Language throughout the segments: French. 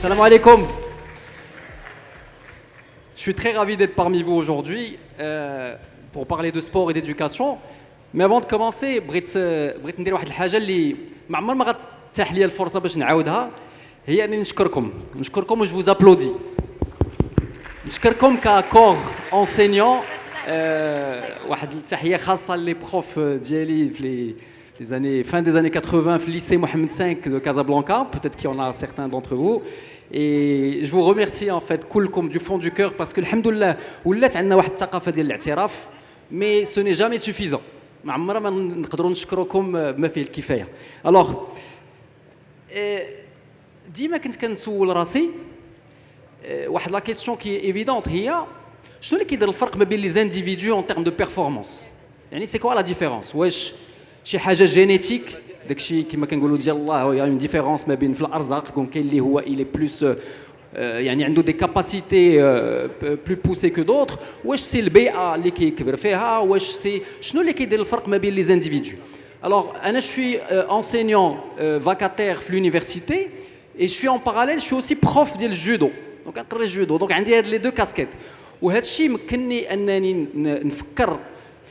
Salam alaikum. Je suis très ravi d'être parmi vous aujourd'hui pour parler de sport et d'éducation. Mais avant de commencer, بغيت ندير واحد الحاجة اللي ما عمر ما غتتاح لي الفرصة باش نعاودها، هي أنني نشكركم و جو vous applaudis. نشكركم ككور enseignant. واحد التحية خاصة لي بروف ديالي في les années, fin des années 80, au lycée Mohamed V de Casablanca, peut-être qu'il y en a certains d'entre vous. Et je vous remercie en fait, كلكم du fond du cœur, parce que alhamdoulilah, ولات عندنا واحد الثقافة ديال الاعتراف, mais ce n'est jamais suffisant. ما عمرنا ما نقدروا نشكركم بما فيه الكفاية. Alors, ديما كنت كنسول راسي واحد لا كيسيون كي ايفيدونت هي شنو اللي كيدير الفرق ما بين لي زانديفيدو en termes de performance. يعني c'est quoi la différence؟ واش شي حاجه جينيتيك داكشي كما كنقولوا ديال الله يا اون ديفيرونس ما بين في الارزاق دونك كاين اللي هو الي بلوس يعني عنده دي كاباسيتي بلو بوسي كو دوطر واش سي البيئه اللي كيكبر فيها واش سي شنو اللي كيدير الفرق ما بين لي زانديفيدو. Alors انا je suis enseignant vacataire في l'université et je suis en parallèle je suis aussi prof ديال الجودو دونك كنقري الجودو دونك عندي هاد لي دو كاسكيت وهذا الشيء مكنني انني نفكر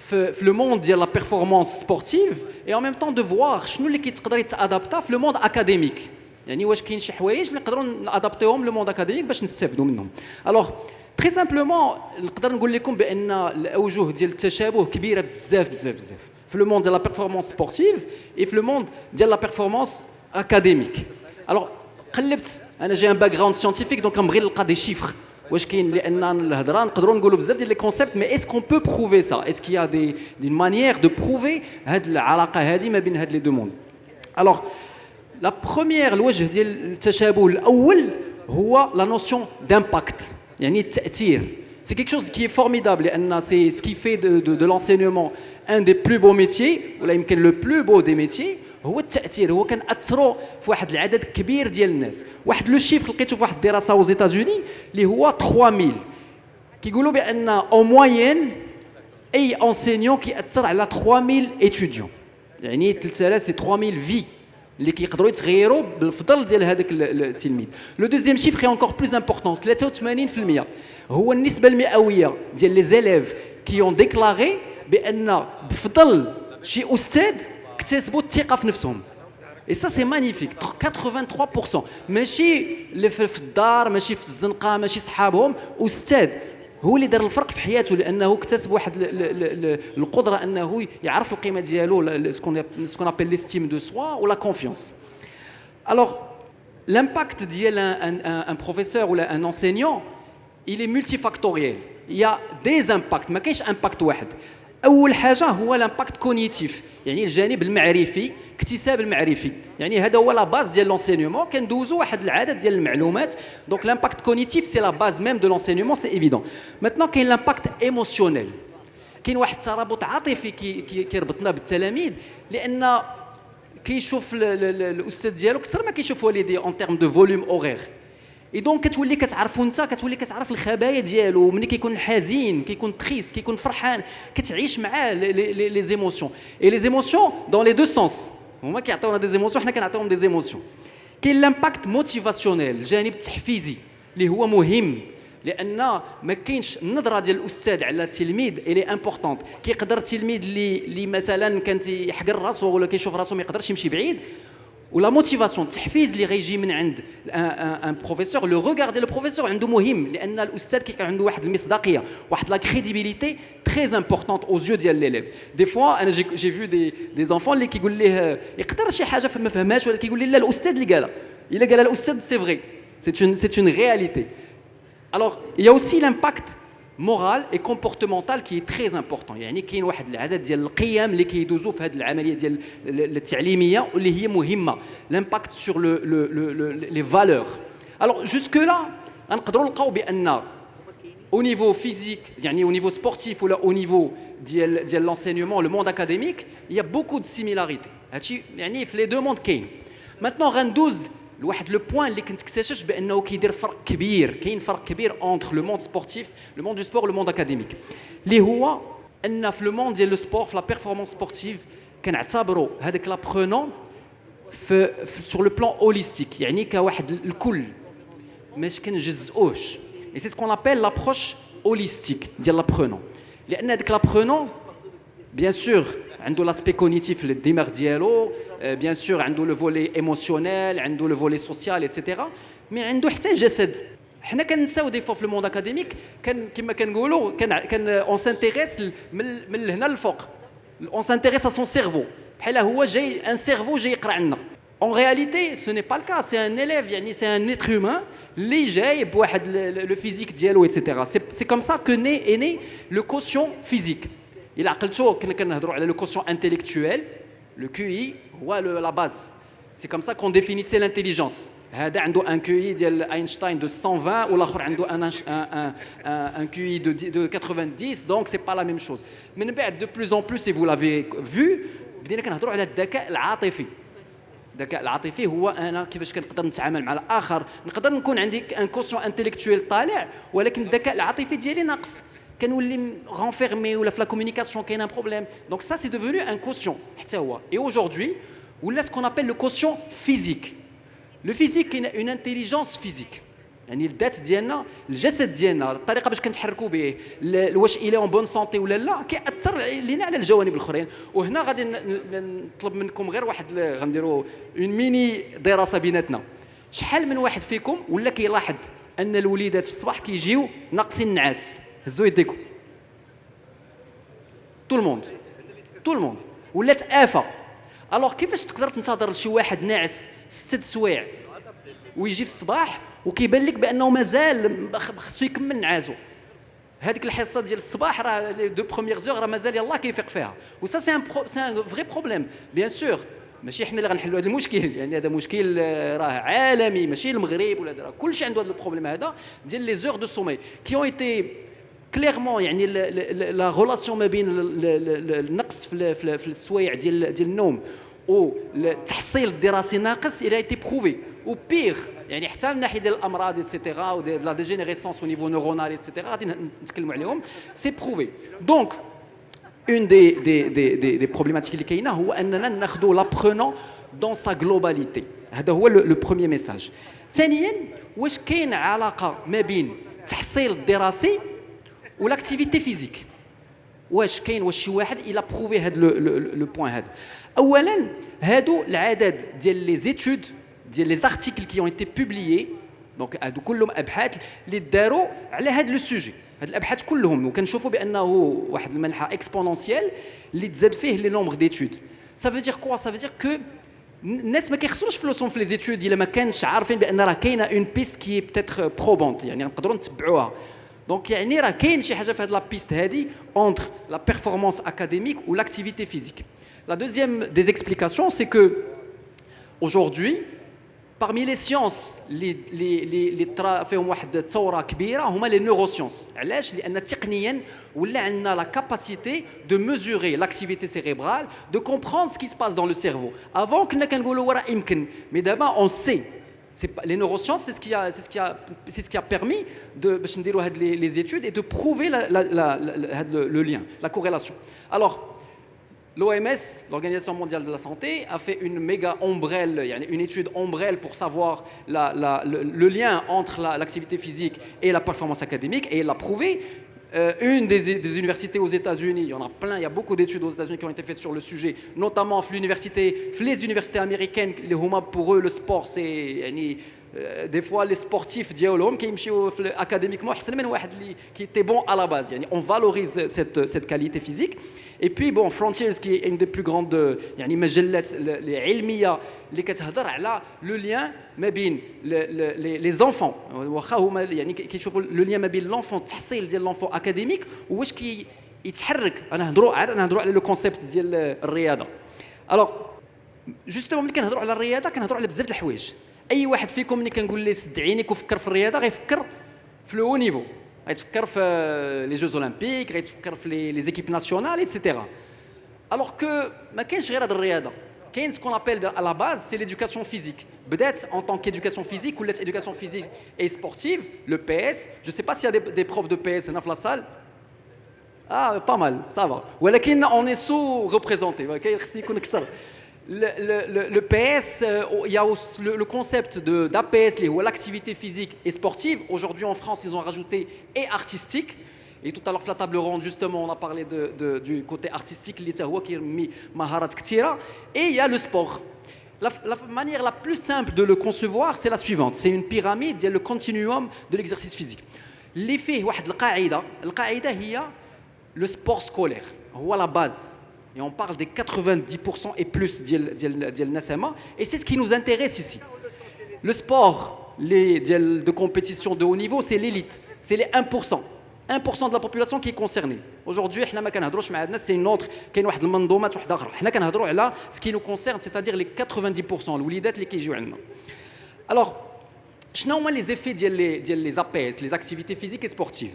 في لو موند ديال لا بيرفورمانس سبورتيف et en même temps de voir شنو اللي كيتقدر يتادابتا في لو موند اكاديميك. يعني واش كاين شي حوايج اللي نقدروا نادابتيهم لو موند اكاديميك باش نستافدوا منهم. الوغ تري سامبلومون نقدر نقول لكم بان الاوجه ديال التشابه كبيره بزاف بزاف بزاف في لو موند ديال لا بيرفورمانس سبورتيف et في لو موند ديال لا بيرفورمانس اكاديميك. الوغ قلبت انا جاي ان باك جراوند سيانتيفيك دونك نبغي نلقى دي شيفر واش كاين لان الهضره نقدروا نقولوا بزاف ديال لي كونسيبت مي اس كون بو بروفي سا اس كي ا دي مانيير دو بروفي هاد العلاقه هذه ما بين هاد لي دو موند. الوغ لا بروميير الوجه ديال التشابه الاول هو لا نوسيون دامباكت يعني التاثير. C'est quelque chose qui est formidable لان c'est ce qui fait de l'enseignement un des plus beaux métiers ولا يمكن le plus beau des métiers هو التاثير. هو كنأثروا في واحد العدد كبير ديال الناس. واحد لو شيفر لقيته في واحد الدراسه aux États-Unis اللي هو 3000 كيقولوا بان او موين اي انسينيون كيأثر على 3000 étudiants يعني 3000 سي 3000 في اللي كيقدروا يتغيروا بالفضل ديال هذاك التلميذ. لو دوزيام شيفر اي انكور بلوس امبورطون 83% هو النسبه المئويه ديال لي زيليف كي اون ديكلاري بان بفضل شي استاذ اكتسبوا الثقه في نفسهم. Et ça c'est magnifique 83% ماشي اللي في الدار ماشي في الزنقه ماشي صحابهم استاذ هو اللي دار الفرق في حياته لانه اكتسب واحد القدره انه يعرف القيمه ديالو سكون ابل ليستيم دو سوا ولا كونفيونس. Alors l'impact ديال un professeur ou un enseignant il est multifactoriel. Il y a des impacts ما كاينش امباكت واحد. اول حاجه هو لامباكت كونيتيف يعني الجانب المعرفي اكتساب المعرفي يعني هذا هو لا باز ديال لونسينيومون كندوزو واحد العدد ديال المعلومات دونك لامباكت كونيتيف سي لا باز ميم دو لونسينيومون سي ايفيدون. ماتنون كاين لامباكت ايموسيونيل كاين واحد الترابط عاطفي كيربطنا بالتلاميذ لان كيشوف الاستاذ ديالو اكثر ما كيشوف والديه اون تيرم دو فوليوم اورير اي دونك كتولي كتعرفوا انت كتولي كتعرف الخبايا ديالو ملي كيكون حزين كيكون تريست كيكون فرحان كتعيش معاه لي زيموسيون اي لي زيموسيون دون لي دو سونس هما كيعطيونا دي زيموسيون حنا كنعطيوهم دي زيموسيون. كاين لامباكت موتيفاسيونيل الجانب التحفيزي اللي هو مهم لان ما كاينش النظره ديال الاستاذ على التلميذ الي امبورطونت. كيقدر التلميذ اللي مثلا كان تيحقر راسو ولا كيشوف راسو ما يقدرش يمشي بعيد ولا موتيفاسيون التحفيز اللي غيجي من عند ان بروفيسور لو ريغار ديال البروفيسور عنده مهم لان الاستاذ كيكون عنده واحد المصداقيه واحد لا كريديبيليتي تري امبورطونت او زيو ديال ليليف. دي فوا انا جي فيو دي زانفون اللي كيقول ليه يقدر شي حاجه ما فهمهاش ولا كيقول لي لا الاستاذ اللي قالها الا قالها الاستاذ سي فري سي اون رياليتي. Alors il y a aussi l'impact moral et comportemental qui est très important. يعني كاين واحد العدد ديال القيم اللي كيدوزوا في هذه العمليه ديال التعليميه واللي هي مهمه l'impact sur les valeurs. Alors jusque là نقدروا نلقاو بان au niveau physique يعني au niveau sportif ولا au niveau ديال l'enseignement le monde académique il y a beaucoup de similarités. هادشي يعني في les deux mondes كاين. Maintenant غندوز لواحد لو بوين اللي كنت اكتشفت بانه كيدير فرق كبير. كاين فرق كبير entre le monde sportif le monde du sport le monde académique اللي هو ان في لو موند ديال لو سبور في لا بيرفورمانس سبورتيف كنعتبروا هذاك لابرونون sur le plan holistique يعني كواحد الكل ماش كنجزئوش. Et c'est ce qu'on appelle l'approche holistique ديال l'apprenant. لأن هذاك l'apprenant bien sûr عنده l'aspect cognitif le démarre ديالو, bien sûr عنده le volet émotionnel, عنده le volet social etc. mais عنده حتى جسد. حنا كنساو دي فوا في الموند اكاديميك كما كنقولوا اون سانتيريس من هنا للفوق, اون سانتيريس ا سون سيرفو بحال هو جاي ان سيرفو جاي يقرا عندنا. En réalité, ce n'est pas le cas. C'est un élève, c'est un être humain, les جاي بواحد le physique ديالو etc. C'est comme ça que est né le quotient physique. Il a عقلتو كنا كنهضروا على le quotient intellectuel, le QI هو la base. C'est comme ça qu'on définissait l'intelligence. هذا عنده un QI ديال اينشتاين de 120 والاخر عنده un QI de 90, donc c'est pas la même chose. من بعد de plus en plus, et vous l'avez vu, بدينا كنهضروا على الذكاء العاطفي. الذكاء العاطفي هو انا كيفاش كنقدر نتعامل مع الاخر, نقدر نكون عندي ان كوسيون انتيليكتويل طالع ولكن الذكاء العاطفي ديالي ناقص, كنولي رانفيرمي ولا في لا كومونيكاسيون كاين ان بروبليم. دونك ça c'est devenu un quotient حتى هو. Et aujourd'hui ولا ce qu'on appelle le quotient physique. Le physique est une intelligence physique. يعني الذات ديالنا, الجسد ديالنا, الطريقه باش كنتحركوا به, واش الى اون بون سونتي ولا لا, كيأثر لينا على الجوانب الاخرين. وهنا غادي نطلب منكم غير واحد غنديروا اون ميني دراسه بيناتنا. شحال من واحد فيكم ولا كيلاحظ ان الوليدات في الصباح كيجيو ناقصين النعاس؟ هزوا يديكم. تو الموند ولات آفة. الوغ كيفاش تقدر تنتظر لشي واحد ناعس 6 سوايع ويجي في الصباح وكيبان لك بانه مازال خصو يكمل نعاسو؟ هذيك الحصه ديال الصباح راه لي دو بروميير زور راه مازال يلاه كيفيق فيها. وسا سي ان فري بروبليم بيان سور. ماشي حنا اللي غنحلوا هذا المشكل, يعني هذا مشكل راه عالمي, ماشي المغرب ولا راه كلشي عنده هذا البروبليم هذا ديال لي زور دو سومي كي اون ايتي كليرمون. يعني لا ريلاسيون ما بين النقص في السوايع ديال النوم والتحصيل الدراسي ناقص الى ايتي بروفي. او بيغ يعني حتى من ناحيه ديال الامراض ايتترا و لا ديجينيريسونس او نيفو نورونال ايتترا غادي نتكلموا عليهم. سي بروفي. دونك اون دي بروبليماتيك اللي كاينه هو اننا ناخذوا لابرونون دون سا جلوباليتي. هذا هو لو بروميير ميساج. ثانيا, واش كاين علاقه ما بين التحصيل الدراسي والاكتيفيتي فيزيك؟ واش شي واحد الى بروفي هذا لو بوين هذا؟ اولا هادو العدد ديال لي زيتود ديال لي زارتيكل كي اون ايتي بوبليي, دونك هادو كلهم ابحاث اللي داروا على هذا لو سوجي. هاد الابحاث كلهم وكنشوفوا بانه واحد المنحى اكسبونونسيال اللي تزاد فيه لي نومبر ديتود. سا فو دير كوا؟ سا فو دير كو الناس ما كيخسروش فلوسهم في لي زيتود الا ما كانش عارفين بان راه كاينه اون بيست كي بتاتر بروبونت, يعني نقدروا نتبعوها. دونك يعني راه كاين شي حاجه في هاد لا بيست هادي اونتر لا بيرفورمانس اكاديميك و لاكتيفيتي فيزيك. La deuxième des explications, c'est que aujourd'hui, parmi les sciences اللي طرا فيهم واحد الثوره كبيره هما لي نيوروسيونس. علاش؟ لان تقنيا ولا عندنا لا كاباسيتي دو ميزوري لاكتيفيتي سيريبرال, دو كومبروندر سكي سباس دون لو سيرفو. افون كنا كنقولوا راه يمكن, مي دابا اون سي. Les neurosciences, c'est ce qui a permis de les études et de prouver le lien, la corrélation. Alors, l'OMS, l'Organisation mondiale de la santé, a fait une méga ombrelle, une étude ombrelle pour savoir le lien entre l'activité physique et la performance académique, et elle l'a prouvé. Une des universités aux États-Unis, il y en a plein, il y a beaucoup d'études aux États-Unis qui ont été faites sur le sujet, notamment les universités américaines. Les hommes, pour eux, le sport, c'est des fois les sportifs ديالهم كيمشيو académiquement احسن من واحد اللي qui était bon à la base. يعني on valorise cette qualité physique. Et puis bon, Frontiers qui est une des plus grandes يعني مجلات العلميه اللي كتهضر على لو لين ما بين لي زونفون, واخا هما يعني كيشوفوا لو لين ما بين لونفون, التحصيل ديال لونفون اكاديميك واش يتحرك. انا نهضروا على لو كونسيبت ديال الرياضه. الوغ جوستومون ملي كنهضروا على الرياضه كنهضروا على بزاف د الحوايج. اي واحد فيكم ملي كنقول ليه سد عينيك وفكر في الرياضه غيفكر في لو نيفو, غيتفكر في لي جوز اولمبيك, غيتفكر في لي زيكيب ناسيونال ايتترا. الوغ كو ما كاينش غير هاد الرياضه, كاين سكون ابل à la base c'est l'éducation physique. بدات en tant qu'éducation physique ولات éducation physique et sportive, le PS. Je sais pas s'il y a des profs de PS هنا في la salle. Ah, pas mal, ça va. ولكن on est sous-représenté, خصني يكون اكثر. Le PS, il y a aussi le concept d'APS, l'activité physique et sportive. Aujourd'hui en France, ils ont rajouté et artistique. Et tout à l'heure, la table ronde, justement, on a parlé du côté artistique, et il y a le sport. La manière la plus simple de le concevoir, c'est la suivante. C'est une pyramide, il y a le continuum de l'exercice physique. L'effet, le sport scolaire, c'est la base. Et on parle des 90% et plus de Nassama. Et c'est ce qui nous intéresse ici. Le sport de compétition de haut niveau, c'est l'élite. C'est les 1%. 1% de la population qui est concernée. Aujourd'hui, c'est une autre, ce qui nous concerne, c'est-à-dire les 90%, qui jouent. Alors, quels sont les effets des APS, les activités physiques et sportives?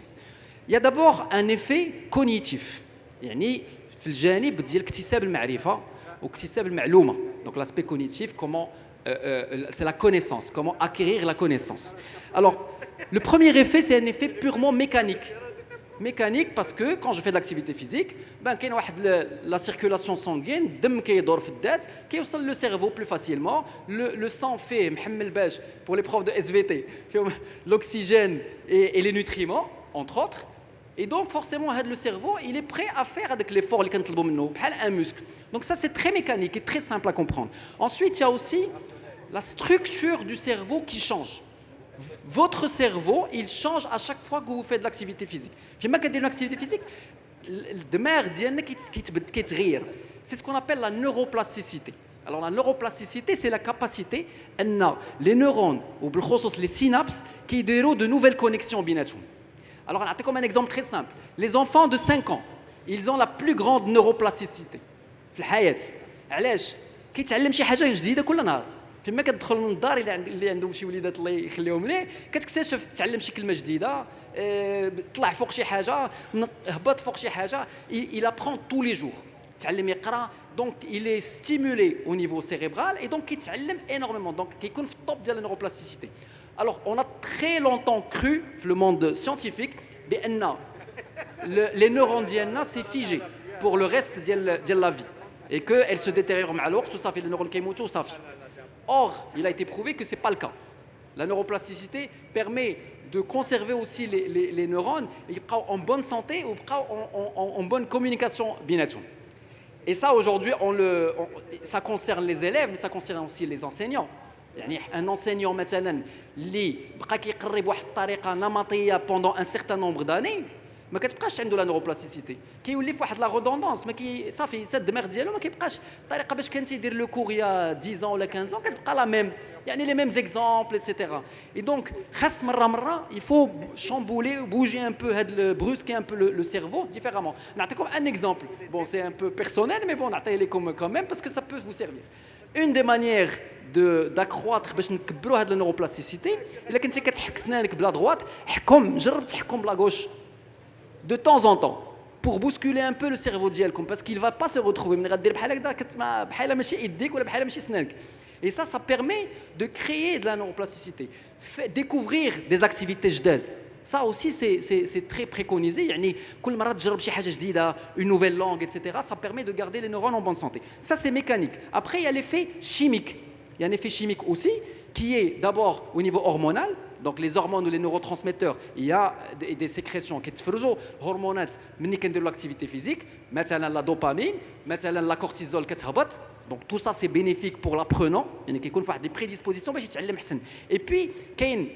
Il y a d'abord un effet cognitif. في الجانب ديال اكتساب المعرفه واكتساب المعلومه. Donc l'aspect cognitif, comment c'est la connaissance, comment acquérir la connaissance. Alors le premier effet, c'est un effet purement mécanique. Mécanique parce que quand je fais de l'activité physique, كاين واحد la circulation sanguine, الدم كيدور في الذات كيوصل le cerveau plus facilement, le sang fait محمل باش pour les profs de SVT فيهم l'oxygène et les nutriments entre autres. Et donc, forcément, le cerveau, il est prêt à faire avec l'effort qu'il un muscle. Donc ça, c'est très mécanique et très simple à comprendre. Ensuite, il y a aussi la structure du cerveau qui change. Votre cerveau, il change à chaque fois que vous faites de l'activité physique. Quand vous faites de l'activité physique, c'est ce qu'on appelle la neuroplasticité. Alors la neuroplasticité, c'est la capacité, les neurones, ou les synapses, qui déroulent de nouvelles connexions بيناتهم. Alors, on a comme un exemple très simple. Les enfants de 5 ans, ils ont la plus grande neuroplasticité. في الحياة. علاش؟ كيتعلم شي حاجة جديدة كل نهار. فيما كتدخل من الدار اللي عندهم شي وليدات الله يخليهم ليه، كتكتشف تعلم شي كلمة جديدة، طلع فوق شي حاجة، هبط فوق شي حاجة، il apprend tous les jours. تعلم يقرأ، donc il est stimulé au niveau cérébral et donc كيتعلم énormément. Donc كيكون في الطوب ديال la neuroplasticité. Alors, on a très longtemps cru, dans le monde scientifique, que les neurones d'INA, c'est figé pour le reste de la vie. Et qu'elles se détériorent à l'autre, tout ça fait les neurones qui montent, tout ça fait. Or, il a été prouvé que ce n'est pas le cas. La neuroplasticité permet de conserver aussi les neurones en bonne santé ou en bonne communication bilaterale. Et ça, aujourd'hui, ça concerne les élèves, mais ça concerne aussi les enseignants. يعني un enseignant مثلا اللي بقى كيقري بواحد الطريقه نمطيه pendant un certain nombre d'années ما كتبقاش عنده لا نوروبلاستيسيتي كيولي في واحد لا رودوندونس ما كي صافي حتى الدماغ ديالو ما كيبقاش الطريقه باش كان تيدير لو كور يا 10 ولا 15 كتبقى لا ميم يعني لي ميم زيكزامبل ايتترا اي دونك خاص مره يفو شامبولي بوجي ان بو هاد بروسكي ان بو لو سيرفو ديفيرامون نعطيكم ان اكزامبل بون سي ان بو بيرسونيل مي بون نعطيه لكم كون ميم باسكو سا بو فو سيرفير une des manières d'accroître باش نكبروا هاد النوروبلاستيسيتي الا كنتي كتحك سنانك بلا droite حكم جرب تحكم بلا gauche de temps en temps pour bousculer un peu le cerveau ديالكم parce qu'il va pas se retrouver ملي غدير بحال هكذا بحال ماشي يديك ولا بحال ماشي سنانك. Et ça permet de créer de la neuroplasticité, découvrir des activités جداد. Ça aussi, c'est très préconisé. يعني كل مرة تجرب شي حاجة جديدة, une nouvelle langue, etc. Ça permet de garder les neurones en bonne santé. Ça, c'est mécanique. Après, il y a l'effet chimique. Il y a un effet chimique aussi, qui est d'abord au niveau hormonal. Donc, les hormones ou les neurotransmetteurs, il y a des sécrétions qui sont hormonales, mais qui l'activité physique. Maintenant, la dopamine, maintenant, la cortisol qui est donc tout ça c'est bénéfique pour l'apprenant, il y a des prédispositions pour يتعلم أحسن. Et puis كاين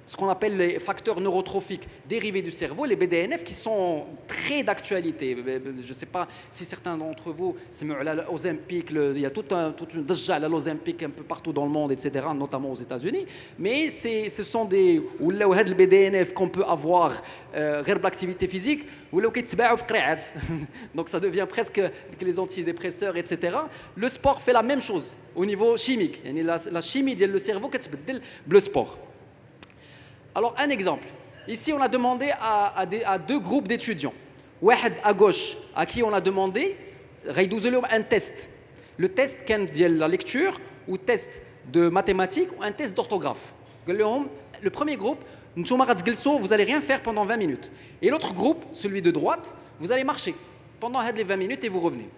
ce qu'on appelle les facteurs neurotrophiques dérivés du cerveau, les BDNF, qui sont très d'actualité. Je ne sais pas si certains d'entre vous, il y a toute une déjà à l'Ozempic un peu partout dans le monde, etc., notamment aux États-Unis. Mais ce sont des BDNF qu'on peut avoir غير l'activité physique, donc ça devient presque les antidépresseurs, etc. Le sport fait la même chose au niveau chimique. La chimie du cerveau كتبدل le sport. Alors, un exemple. Ici, on a demandé à deux groupes d'étudiants. واحد à gauche, à qui on a demandé un test. Le test de la lecture, ou test de mathématiques, ou un test d'orthographe. Le premier groupe, vous n'allez rien faire pendant 20 minutes. Et l'autre groupe, celui de droite, vous allez marcher pendant les 20 minutes et vous revenez.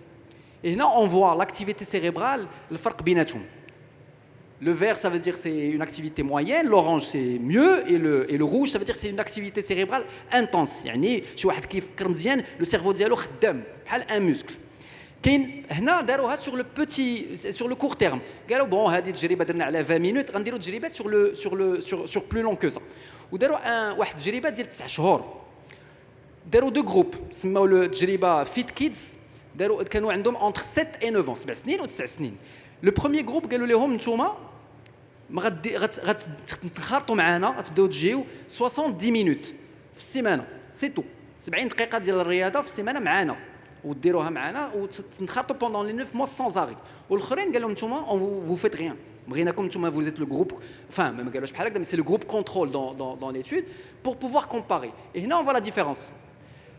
Et là, on voit l'activité cérébrale, le farq بيناتهم. Le vert, ça veut dire que c'est une activité moyenne, l'orange, c'est mieux, et le rouge, ça veut dire que c'est une activité cérébrale intense. يعني شي واحد كيفكر مزيان لو سيرفو ديالو خدام بحال ان موسكل. كاين هنا داروها sur le court terme. قالوا بون هذه تجربه درنا على 20 minutes غنديروا تجربه sur plus long que ça. وداروا واحد التجربه ديال 9 شهور. داروا دو جروب سماو التجربه فيت كيدز. داروا كانوا عندهم entre 7 et 9 ans 7 سنين و 9 سنين. لو بروميير جروب قالوا لهم نتوما ما غتنخرطوا معنا غتبداو تجيو 70 مينوت في السيمانه سي تو 70 دقيقه ديال الرياضه في السيمانه معنا وديروها معنا وتنخرطوا بوندون لي 9 mois sans arrêt. والاخرين قال لهم نتوما vous faites rien بغيناكم نتوما vous êtes le groupe enfin ما قالوش بحال هكذا mais c'est le groupe contrôle dans l'étude pour pouvoir comparer. Et هنا on voit la différence.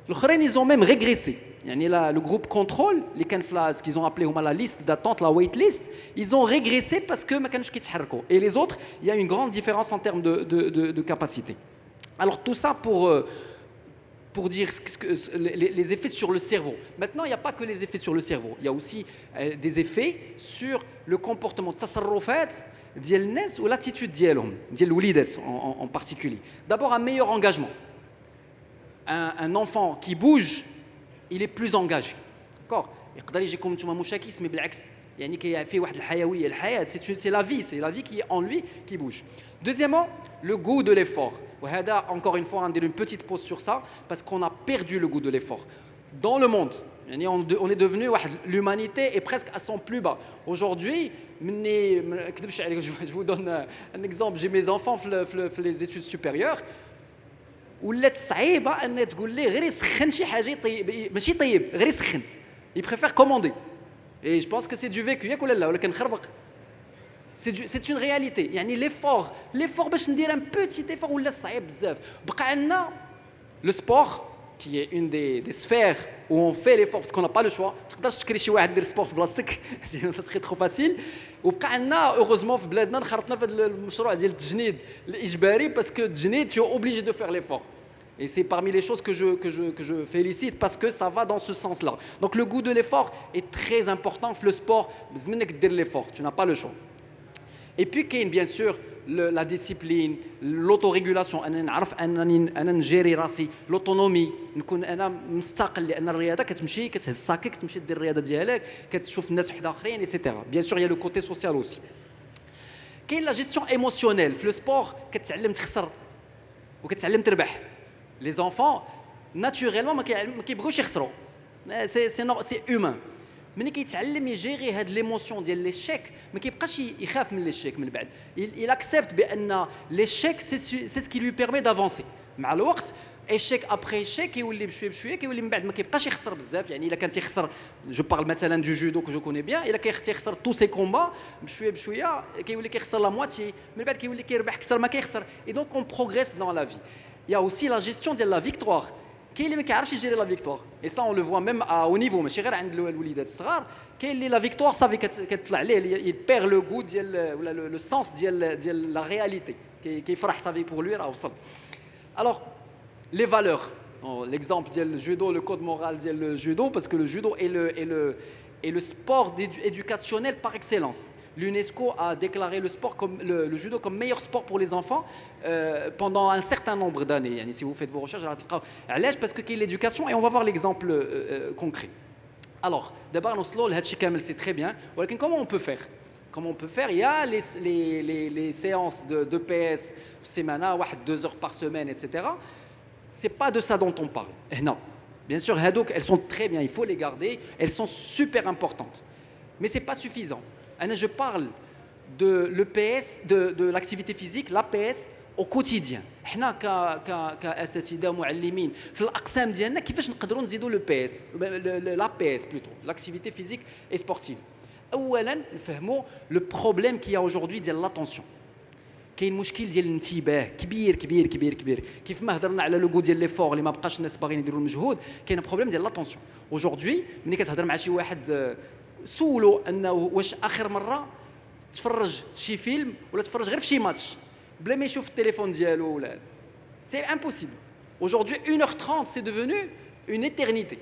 الاخرين ils ont même régressé. يعني là, le groupe contrôle, les canflas qu'ils ont appelé la liste d'attente, la wait list, ils ont régressé parce que ما كانوش كيتحركوا. Et les autres, il y a une grande différence en termes de capacité. Alors tout ça pour dire les effets sur le cerveau. Maintenant, il n'y a pas que les effets sur le cerveau. Il y a aussi des effets sur le comportement. التصرفات ديال الناس ou l'attitude ديالهم, ديال الوليدات en particulier. D'abord, un meilleur engagement. Un enfant qui bouge, il est plus engagé. D'accord. يقدر يجيكم نتوما مشاكس مي بالعكس يعني كاين فيه واحد الحيويه الحياه c'est la vie qui est en lui qui bouge. Deuxièmement, le goût de l'effort. وهذا encore une fois on dit une petite pause sur ça parce qu'on a perdu le goût de l'effort dans le monde. يعني on est devenu l'humanité est presque à son plus bas. Aujourd'hui, مني ما نكذبش عليك je vous donne un exemple, j'ai mes enfants في les études supérieures. ولات صعيبه ان تقول ليه غير يسخن شي حاجه طيب ماشي طيب غير يسخن يبريفير كوموندي اي جو بونس كو سي دو فيكو ياك ولا لا ولكن خربق سي اون رياليتي يعني ليفور باش ندير ان بوتي ايفور ولا صعيب بزاف بقى عندنا لو سبور qui est une des sphères où on fait l'effort parce qu'on n'a pas le choix. ما تقدرش تكري شي واحد يدير سبور في بلاصتك ça serait trop facile. وبقى عندنا اوغوزمون في بلادنا انخرطنا في هذا المشروع ديال التجنيد الاجباري باسكو التجنيد tu es obligé de faire l'effort. Et c'est parmi les choses que je félicite parce que ça va dans ce sens-là. Donc le goût de l'effort est très important. Le sport, بزمنك دير l'effort, tu n'as pas le choix. Et puis كاين bien sûr la discipline, l'autorégulation. أنا نعرف أنا نجيري راسي, l'autonomie. نكون أنا مستقل لأن الرياضة كتمشي كتهز ساكك تمشي دير الرياضة ديالك كتشوف الناس وحده آخرين etc. Bien sûr il y a le côté social aussi. كاين la gestion émotionnelle. في السبور كتعلم تخسر وكتعلم تربح. Les enfants naturellement ما كيبغيوش يخسروا. C'est humain. ملي كيتعلم يجيري هاد ليموسيون ديال ليشيك ما كيبقاش يخاف من ليشيك من بعد. Il accepte بان ليشيك c'est ce qui lui permet d'avancer. مع الوقت échec après échec كيولي بشويه كيولي من بعد ما كيبقاش يخسر بزاف. يعني الا كان تيخسر جو بارل مثلا دو جودو كو جو كوني بيان الا كيخسر تو سي كومبا بشويه كيولي كيخسر لا مواتي من بعد كيولي كيربح اكثر ما كيخسر. Et donc on progresse dans la vie. Il y a aussi la gestion de la victoire. كاين اللي ما كيعرفش يجيري لا فيكتوار اي سا اون لو فوا ميم او نيفو ماشي غير عند الوليدات الصغار. كاين اللي لا فيكتوار صافي كتطلع عليه يبير لو غو ديال ولا لو سونس ديال لا رياليتي كيفرح صافي بور لوي راه وصل. الوغ لي فالور l'exemple ديال الجودو le code moral ديال الجودو parce que le judo est le sport éducationnel par excellence. L'UNESCO a déclaré le sport comme le judo comme meilleur sport pour les enfants pendant un certain nombre d'années. Yani, si vous faites vos recherches, علاش parce que qu'il y a l'éducation et on va voir l'exemple concret. Alors, d'abord نوصلوا لهذا الشيء كامل c'est très bien. ولكن comment on peut faire? Comment on peut faire? Il y a les séances de PS في السيمانه 2 heures par semaine etc. C'est pas de ça dont on parle. Non. Bien sûr, هذوك elles sont très bien, il faut les garder, elles sont super importantes. Mais c'est pas suffisant. Je parle de l'EPS, de l'activité physique, l'APS au quotidien. حنا كأساتذة معلمين في الأقسام ديالنا كيفاش نقدروا نزيدوا l'APS plutôt, l'activité physique et sportive. أولاً نفهموا le problème qu'il y a aujourd'hui ديال l'attention. كاين مشكل ديال الانتباه كبير كبير كبير كبير. كيف ما هضرنا على لوغو ديال ليفور اللي ما بقاش الناس باغيين يديروا المجهود كاين بروبليم ديال l'attention. Aujourd'hui ملي كتهضر مع شي واحد سولو انه واش اخر مره تفرج شي فيلم ولا تفرج غير في شي ماتش بلا ما يشوف التليفون ديالو ولا سي امبوسيبل. Aujourd'hui 1h30 c'est devenu une éternité.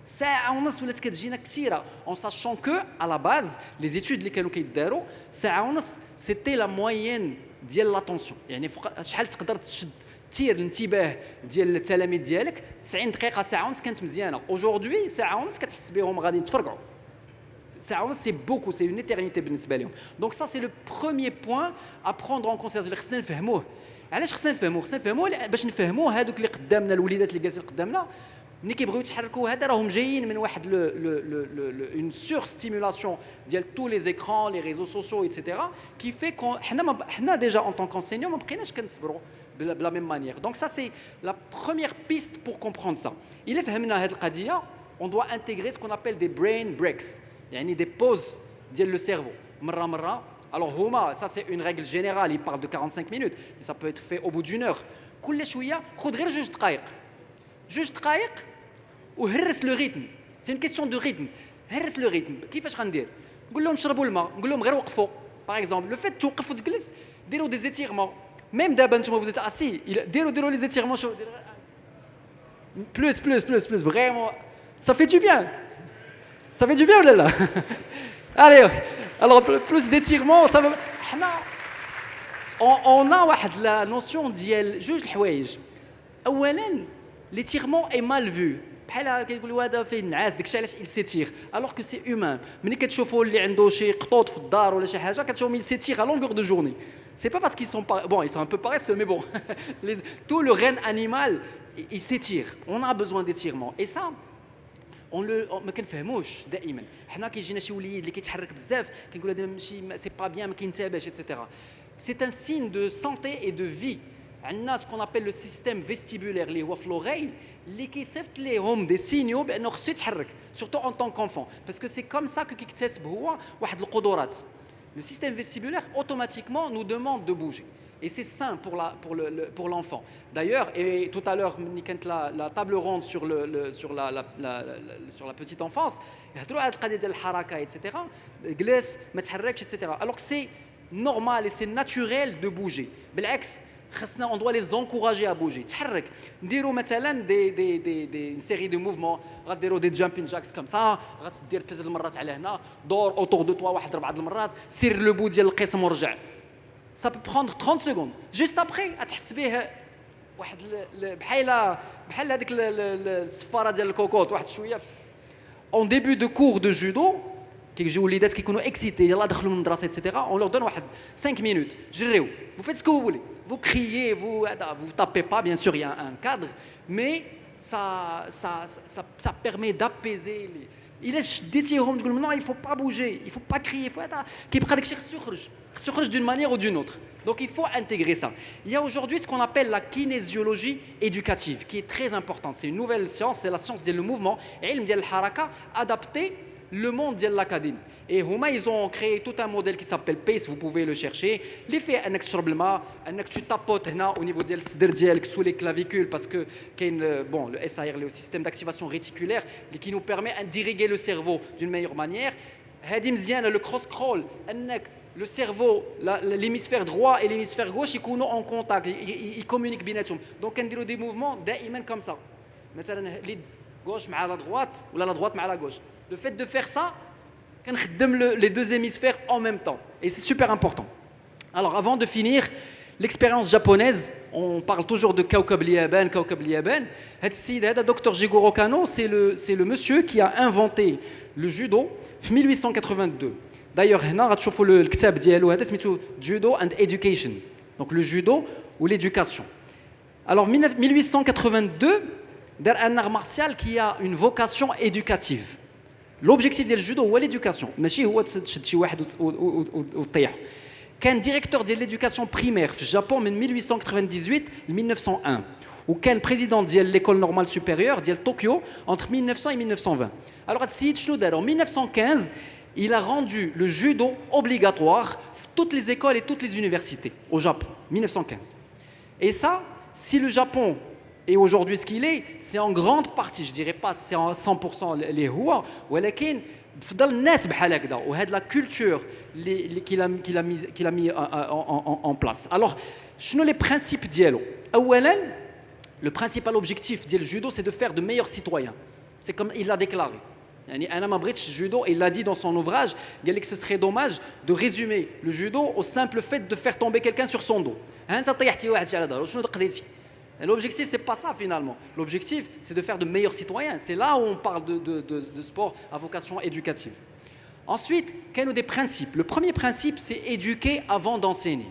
ساعه ونص ولات كتجينا كثيره en sachant que à la base les études اللي كانوا كيداروا ساعه ونص c'était la moyenne ديال لاتونسيون يعني شحال تقدر تشد تير الانتباه ديال التلاميذ ديالك 90 دقيقه ساعه ونص كانت مزيانه aujourd'hui ساعه ونص كتحس بهم غادي يتفرقعوا ساعه ونص c'est beaucoup c'est une éternité بالنسبه لهم donc ça c'est le premier point à prendre en considération اللي خصنا نفهموه علاش خصنا نفهموه باش نفهموه هذوك اللي قدامنا الوليدات اللي جالسين قدامنا ملي كيبغيو يتحركوا هذا راهم جايين من واحد une surstimulation ديال tous les écrans les réseaux sociaux etc qui fait qu'on حنا déjà en tant qu'enseignant ما بقيناش كنصبروا de la même manière donc ça c'est la première piste pour comprendre ça il فهمنا هذه القضيه on doit intégrer ce qu'on appelle des brain breaks يعني des pauses ديال le cerveau مره alors هما ça c'est une règle générale il parle de 45 minutes mais ça peut être fait au bout d'une heure كل شويه خذ غير جوج دقائق وهرس لو ريتم سي اون كيسيون دو ريتم هرس لو ريتم كيفاش غندير نقول لهم شربوا الماء نقول لهم غير وقفوا باغ اكزومبل لو فيت توقف وتجلس ديروا دي زيتيرمون ميم دابا نتوما فوزيت اسي ديروا لي زيتيرمون شو plus vraiment ça fait du bien ولا لا allez alors plus d'étirements ça va حنا on a واحد la notion ديال جوج الحوايج اولا l'étirement est mal vu بحال كيقولوا هذا فيه النعاس داكشي علاش il s'étire alors que c'est humain ملي كتشوفوا اللي عنده شي قطوط في الدار ولا شي حاجه كتشوفهم il s'étire à longueur de journée c'est pas parce qu'ils sont pas bon ils sont un peu paresseux mais bon tout le règne animal il s'étire on a besoin d'étirement et ça ما كنفهموش دائما حنا كيجينا شي وليد اللي كيتحرك بزاف كنقول هذا ماشي سي با بيان ما كينتبهش etc c'est un signe de santé et de vie عندنا ce qu'on appelle le système vestibulaire اللي هو في l'oreille اللي كيصيفط ليهم des signaux بانه خصو يتحرك surtout en tant qu'enfant parce que c'est comme ça que كيكتسب هو واحد القدرات le système vestibulaire automatiquement nous demande de bouger et c'est sain pour l'enfant d'ailleurs et tout à l'heure ملي كانت la table ronde sur la petite enfance يهضروا على القضيه ديال الحركه etc جلس ما تحركش etc alors que c'est normal et c'est naturel de bouger بالعكس خاصنا on doit les encourager à bouger تحرك نديروا مثلا دي série de mouvements غديروا دي jumping jacks comme ça غتدير 3 المرات على هنا دور autour de toi واحد 4 المرات سير لو بو ديال القسم ورجع ça peut prendre 30 secondes juste après تحس به واحد بحال هذيك الصفاره ديال الكوكوط واحد شويه en début de cours de judo كيجيو وليدات كيكونوا اكسيتي يلاه دخلوا من المدرسه etc on leur donne واحد 5 minutes جريو vous faites ce que vous voulez vous criez vous tapez pas bien sûr il y a un cadre mais ça permet d'apaiser les il شديتيهم تقول non il faut pas bouger il faut pas crier faut كيبقى داكشي خصو يخرج d'une manière ou d'une autre donc il faut intégrer ça il y a aujourd'hui ce qu'on appelle la kinésiologie éducative qui est très importante c'est une nouvelle science c'est la science ديال le mouvement علم ديال الحركه adapté le monde de l'académie. Et ils ont créé tout un modèle qui s'appelle PACE, vous pouvez le chercher. L'effet est que tu tapotes au niveau du صدر sous les clavicules parce que bon, le SAR, le système d'activation réticulaire, qui nous permet d'irriguer le cerveau d'une meilleure manière. Le cross-crawl, le cerveau, l'hémisphère droit et l'hémisphère gauche, ils sont en contact, ils communiquent bien. Donc, on dit des mouvements comme ça. مثلا gauche مع la droite ou la droite مع la gauche. Le fait de faire ça, les deux hémisphères en même temps. Et c'est super important. Alors, avant de finir, l'expérience japonaise, on parle toujours de Kawkab Liaban. Dr Jigoro Kano, c'est le monsieur qui a inventé le judo en 1882. D'ailleurs, le kitab dialo, Judo and Education. Donc, le judo ou l'éducation. Alors, 1882, un art martial qui a une vocation éducative. L'objectif du judo c'est l'éducation ماشي هو تشد شي واحد وطيح كان ديريكتور ديال l'éducation primaire في الجابون من 1898 ل 1901 وكان بريزيدون ديال l'école normale supérieure ديال طوكيو entre 1900 et 1920 alors هاد السيد شنو دار en 1915 il a rendu le judo obligatoire في toutes les écoles et toutes les universités au Japon 1915 et ça si le Japon et aujourd'hui, ce qu'il est, c'est en grande partie, je ne dirais pas c'est en 100% les houas, ولكن فضل الناس بحال هكذا وهاد la culture qu'il a mis en place. Alors, شنو les principes ديالو؟ أولاً, le principal objectif du judo, c'est de faire de meilleurs citoyens. C'est comme il l'a déclaré. يعني أنا ما بغيتش judo, il l'a dit dans son ouvrage, قال لك ce serait dommage de résumer le judo au simple fait de faire tomber quelqu'un sur son dos. ها أنت طيحتي واحد على ظهره شنو قضيتي؟ L'objectif, c'est pas ça finalement. L'objectif, c'est de faire de meilleurs citoyens. C'est là où on parle de sport à vocation éducative. Ensuite, quels sont des principes? Le premier principe, c'est éduquer avant d'enseigner.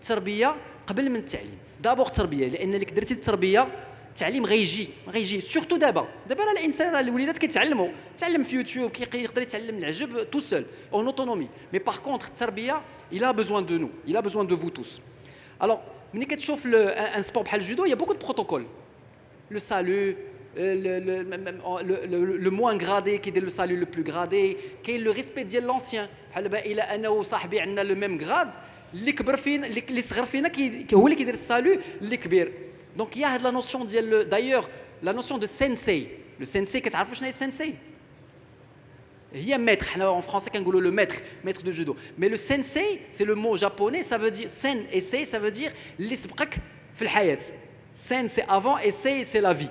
التربية قبل من التعليم. D'abord التربية، لأن اللي درتي التربية التعليم غيجي سورتو دابا الانسان الوليدات كيتعلموا تعلم في يوتيوب كيقدر يتعلم العجب tout seul en autonomie. Mais par contre التربية il a besoin de nous, il a besoin de vous tous. Alors ملي كتشوف un sport بحال الجودو il y a beaucoup de protocoles. Le salut, le moins gradé qui est le salut le plus gradé, qui est le respect ديال l'ancien. بحال دابا الى انا وصاحبي عندنا le même grade اللي كبر فينا اللي صغر فينا هو اللي كيدير السالو اللي كبير. Donc il y a la notion d'ailleurs la notion de sensei. Le sensei كتعرفوا شنو هي sensei؟ هي maître. حنا en français كنقولوا le maître de judo. Mais le sensei c'est le mot japonais, ça veut dire sen et sei, ça veut dire اللي سبقك في الحياة. Sen c'est avant et sei c'est la vie.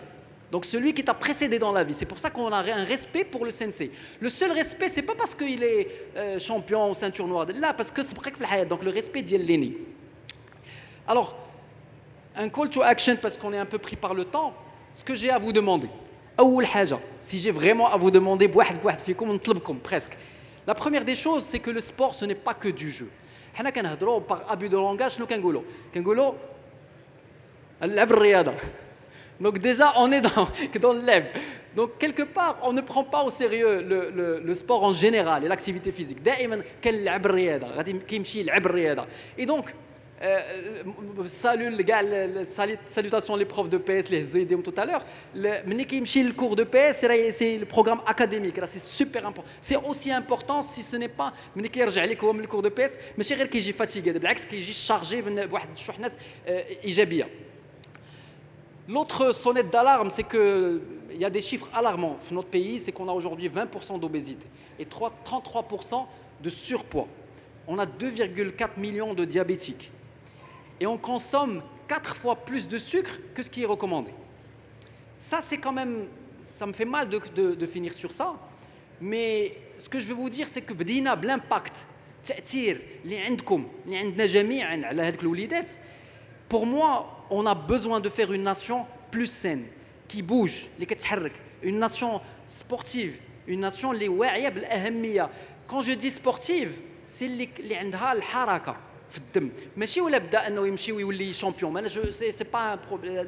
Donc celui qui t'a précédé dans la vie. C'est pour ça qu'on a un respect pour le sensei. Le seul respect c'est pas parce qu'il est champion ou ceinture noire, là parce que سبقك في الحياة. Donc le respect ديال l'aîné. Alors un call to action parce qu'on est un peu pris par le temps. Ce que j'ai à vous demander. أول حاجة, si j'ai vraiment à vous demander بواحد فيكم نطلبكم presque. La première des choses, c'est que le sport, ce n'est pas que du jeu. حنا كنهضروا par abus de langage شنو كنقولوا نلعب الرياضة. Donc déjà, on est dans le lève. Donc quelque part, on ne prend pas au sérieux le sport en général et l'activité physique. دائما كنلعب الرياضة غادي كيمشي يلعب الرياضة. Et donc salutations les profs de PS, les aidés tout à l'heure. Le cours de PS, c'est le programme académique. C'est super important. C'est aussi important si ce n'est pas le cours de PS, mais c'est qui est fatigué, qui est chargé de L'autre sonnette d'alarme, c'est qu'il y a des chiffres alarmants dans notre pays, c'est qu'on a aujourd'hui 20% d'obésité et 33% de surpoids. On a 2,4 millions de diabétiques. Et on consomme 4 fois plus de sucre que ce qui est recommandé. Ça, c'est quand même... Ça me fait mal de finir sur ça. Mais ce que je veux vous dire, c'est que بدينا l'impact, التأثير اللي عندكم اللي عندنا جميعا على هذيك الوليدات. Pour moi, on a besoin de faire une nation plus saine, qui bouge, اللي كتحرك, une nation sportive, une nation اللي واعية بالأهمية. Quand je dis sportive, c'est اللي عندها الحركة. ماشي ولا بدا انه يمشي ويولي champion. C'est pas un problème.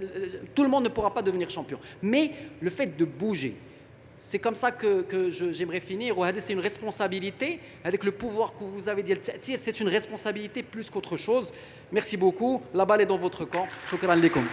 Tout le monde ne pourra pas devenir champion. Mais le fait de bouger, c'est comme ça que j'aimerais finir. C'est une responsabilité. Avec le pouvoir que vous avez dit, c'est une responsabilité plus qu'autre chose. Merci beaucoup. La balle est dans votre camp. Shukran lekoum.